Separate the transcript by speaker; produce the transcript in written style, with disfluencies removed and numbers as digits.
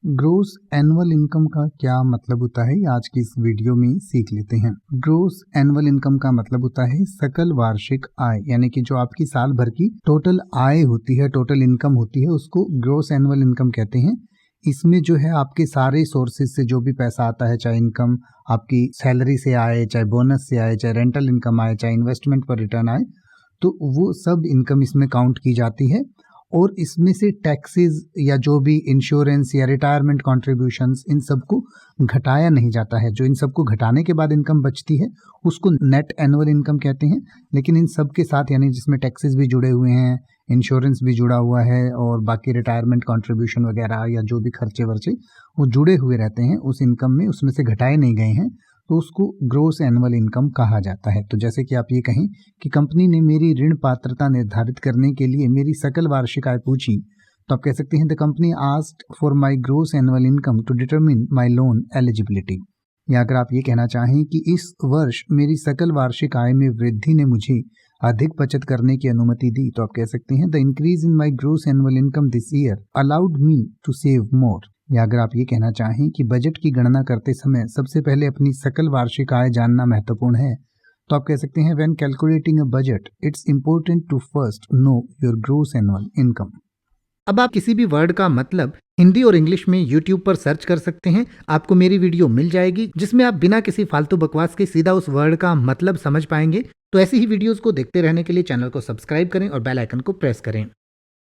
Speaker 1: Gross annual income का क्या मतलब होता है, ये आज की इस वीडियो में सीख लेते हैं। ग्रोस एनुअल इनकम का मतलब होता है सकल वार्षिक आय, यानी कि जो आपकी साल भर की टोटल आय होती है, टोटल इनकम होती है, उसको ग्रोस एनुअल इनकम कहते हैं। इसमें जो है आपके सारे सोर्सेज से जो भी पैसा आता है, चाहे इनकम आपकी सैलरी से आए, चाहे बोनस से आए, चाहे रेंटल इनकम आए, चाहे इन्वेस्टमेंट पर रिटर्न आए, तो वो सब इनकम इसमें काउंट की जाती है। और इसमें से टैक्सेस या जो भी इंश्योरेंस या रिटायरमेंट कॉन्ट्रीब्यूशंस, इन सबको घटाया नहीं जाता है। जो इन सबको घटाने के बाद इनकम बचती है उसको नेट एनुअल इनकम कहते हैं। लेकिन इन सब के साथ, यानी जिसमें टैक्सेस भी जुड़े हुए हैं, इंश्योरेंस भी जुड़ा हुआ है और बाकी रिटायरमेंट कॉन्ट्रीब्यूशन वगैरह या जो भी खर्चे वर्चे वो जुड़े हुए रहते हैं उस इनकम में, उसमें से घटाए नहीं गए हैं, तो उसको ग्रोस एनुअल इनकम कहा जाता है। तो जैसे कि आप ये कहें कि कंपनी ने मेरी ऋण पात्रता निर्धारित करने के लिए मेरी सकल वार्षिक आय पूछी, तो आप कह सकते हैं the company asked for my gross annual income to determine my loan eligibility. या अगर आप ये कहना चाहें कि इस वर्ष मेरी सकल वार्षिक आय में वृद्धि ने मुझे अधिक बचत करने की अनुमति दी, तो आप कह सकते हैं the increase in my gross annual income this year allowed me to save more. या अगर आप ये कहना चाहें कि बजट की गणना करते समय सबसे पहले अपनी सकल वार्षिक आय जानना महत्वपूर्ण है, तो आप कह सकते हैं when calculating a budget it's important to first know your gross annual income.
Speaker 2: अब आप किसी भी वर्ड का मतलब हिंदी और इंग्लिश में YouTube पर सर्च कर सकते हैं, आपको मेरी वीडियो मिल जाएगी जिसमें आप बिना किसी फालतू बकवास के सीधा उस वर्ड का मतलब समझ पाएंगे। तो ऐसी ही वीडियोस को देखते रहने के लिए चैनल को सब्सक्राइब करें और बेल आइकन को प्रेस करें।